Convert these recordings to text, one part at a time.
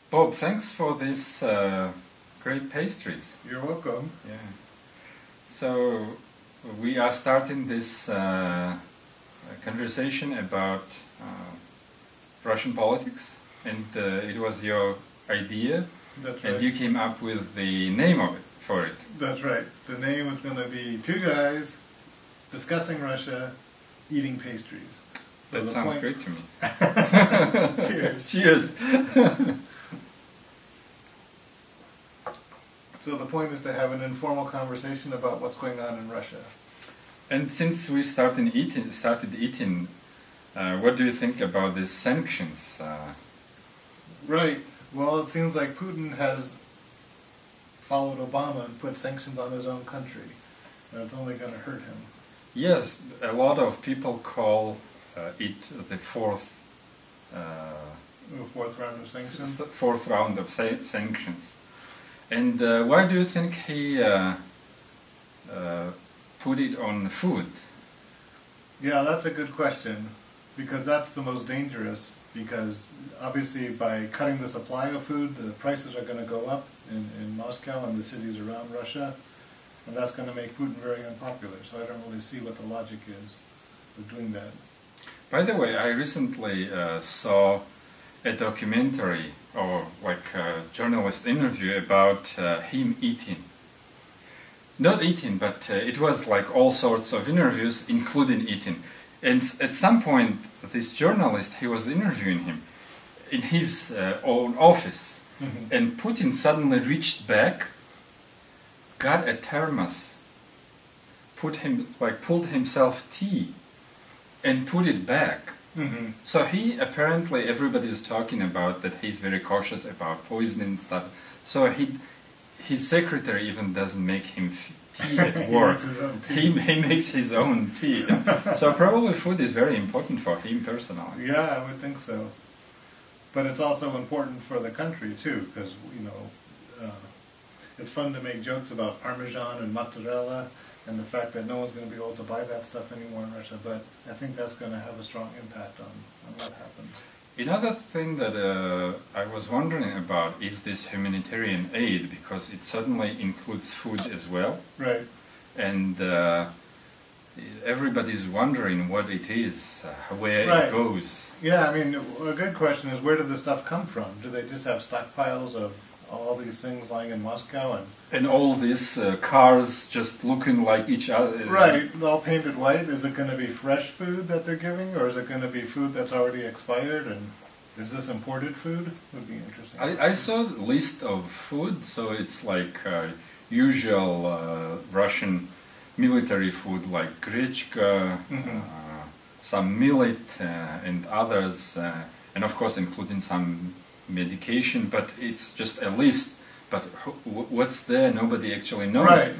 Bob, thanks for this great pastries. You're welcome. Yeah. So we are starting this conversation about Russian politics, and it was your idea. That's right. And you came up with the name of it for it. That's right. The name was going to be Two Guys Discussing Russia, Eating Pastries. So that sounds great to me. Cheers. Cheers. So the point is to have an informal conversation about what's going on in Russia. And since we started eating, what do you think about these sanctions? Right. Well, it seems like Putin has followed Obama and put sanctions on his own country, and it's only going to hurt him. Yes, a lot of people call it the fourth round of sanctions. Fourth round of sanctions. And why do you think he put it on food? Yeah, that's a good question, because that's the most dangerous, because obviously by cutting the supply of food, the prices are going to go up in Moscow and the cities around Russia, and that's going to make Putin very unpopular, so I don't really see what the logic is of doing that. By the way, I recently saw a documentary, or like a journalist interview about him eating. Not eating, but it was like all sorts of interviews, including eating. And at some point, this journalist, he was interviewing him in his own office. Mm-hmm. And Putin suddenly reached back, got a thermos, pulled himself tea, and put it back. Mm-hmm. So he apparently, everybody is talking about that he's very cautious about poisoning and stuff. So his secretary even doesn't make him tea at work. He makes his own tea. So probably food is very important for him personally. Yeah, I would think so. But it's also important for the country too, because it's fun to make jokes about Parmesan and mozzarella and the fact that no one's going to be able to buy that stuff anymore in Russia. But I think that's going to have a strong impact on what happens. Another thing that I was wondering about is this humanitarian aid, because it certainly includes food as well. Right. And everybody's wondering what it is, where Right. it goes. Yeah, I mean, a good question is, where did the stuff come from? Do they just have stockpiles of all these things lying in Moscow? And all these cars just looking like each other. Right, all painted white. Is it going to be fresh food that they're giving, or is it going to be food that's already expired? And is this imported food? Would be interesting. I saw the list of food, so it's like usual Russian military food like grechka, Mm-hmm. some millet and others, and of course including some medication, but it's just a list. But what's there, nobody actually knows. Right.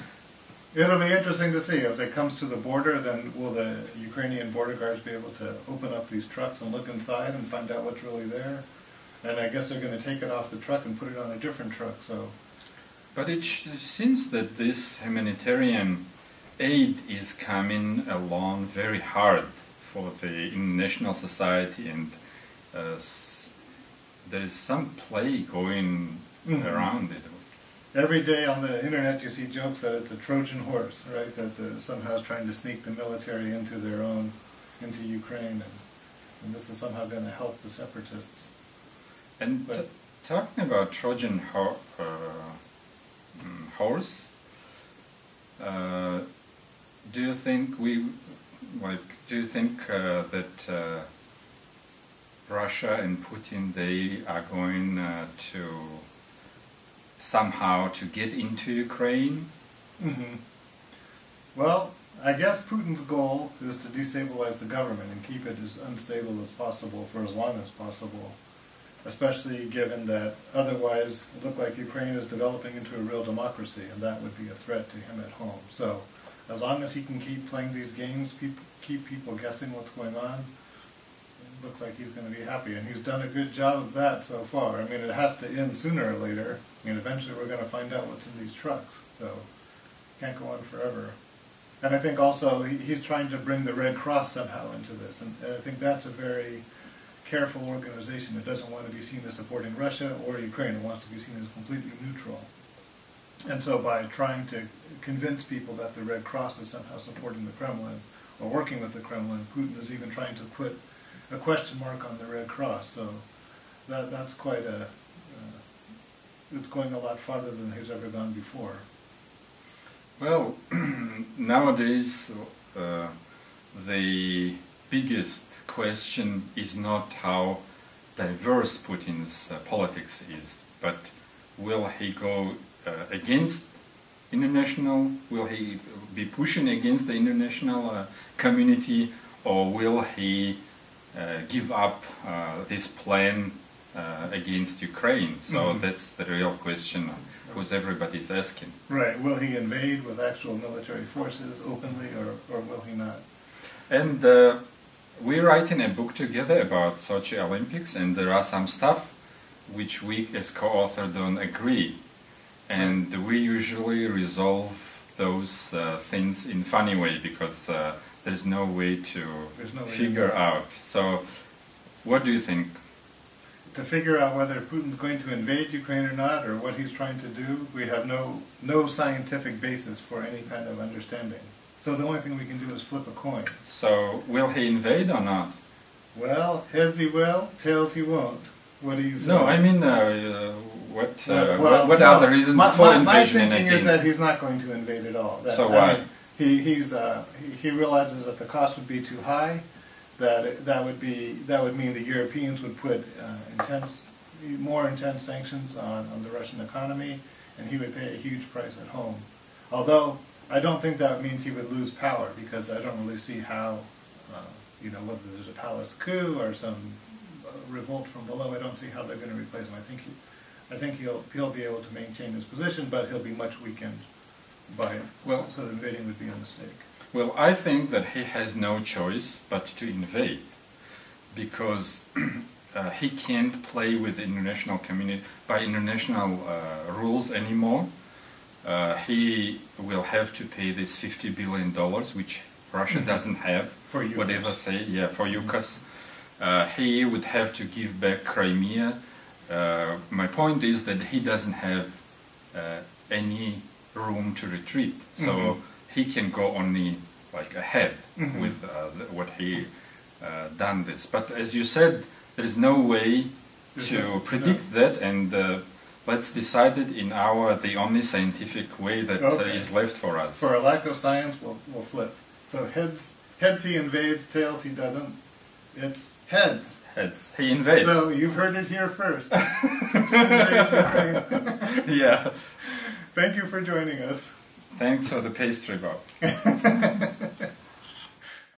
It'll be interesting to see. If it comes to the border, then will the Ukrainian border guards be able to open up these trucks and look inside and find out what's really there? And I guess they're going to take it off the truck and put it on a different truck. So, But it seems that this humanitarian aid is coming along very hard for the international society, and there is some play going around it. every day on the internet you see jokes that it's a Trojan horse, right? That somehow is trying to sneak the military into Ukraine, and this is somehow going to help the separatists. And talking about Trojan horse, do you think that Russia and Putin, they are going to somehow to get into Ukraine? Mm-hmm. Well, I guess Putin's goal is to destabilize the government and keep it as unstable as possible for as long as possible, especially given that otherwise it looked like Ukraine is developing into a real democracy, and that would be a threat to him at home. So as long as he can keep playing these games, keep people guessing what's going on, it looks like he's going to be happy, and he's done a good job of that so far. I mean, it has to end sooner or later. I mean, eventually we're going to find out what's in these trucks, so it can't go on forever. And I think also he's trying to bring the Red Cross somehow into this, and I think that's a very careful organization. It doesn't want to be seen as supporting Russia or Ukraine. It wants to be seen as completely neutral. And so by trying to convince people that the Red Cross is somehow supporting the Kremlin or working with the Kremlin, Putin is even trying to put a question mark on the Red Cross. So that's quite it's going a lot farther than he's ever gone before. Well, nowadays the biggest question is not how diverse Putin's politics is, but will he go against international, will he be pushing against the international community, or will he give up this plan against Ukraine? So that's the real question who's everybody's asking. Right, will he invade with actual military forces openly, or will he not? And we're writing a book together about Sochi Olympics, and there are some stuff which we as co-author don't agree. And we usually resolve those things in funny way, because there's no way to figure out. So what do you think? To figure out whether Putin's going to invade Ukraine or not, or what he's trying to do, we have no scientific basis for any kind of understanding. So the only thing we can do is flip a coin. So will he invade or not? Well, heads he will, tails he won't. What do you say? No, I mean, what are the reasons for invasion? My thinking is that he's not going to invade at all. So why? I mean, he realizes that the cost would be too high. That would mean the Europeans would put more intense sanctions on the Russian economy, and he would pay a huge price at home. Although I don't think that means he would lose power, because I don't really see how, whether there's a palace coup or some revolt from below, I don't see how they're going to replace him. I think he'll be able to maintain his position, but he'll be much weakened by it. So the invading would be a mistake. Well, I think that he has no choice but to invade, because he can't play with the international community by international rules anymore. He will have to pay this $50 billion, which Russia doesn't have. For UCAS. Whatever say, yeah, for UCAS. He would have to give back Crimea. My point is that he doesn't have any room to retreat, so he can go only like ahead with what he done this. But as you said, there is no way to predict that, and let's decide it in the only scientific way that is left for us. For a lack of science, we'll flip. So heads he invades, tails he doesn't. It's heads. Heads. He invades. So you've heard it here first. Invades Ukraine. Yeah. Thank you for joining us. Thanks for the pastry, Bob.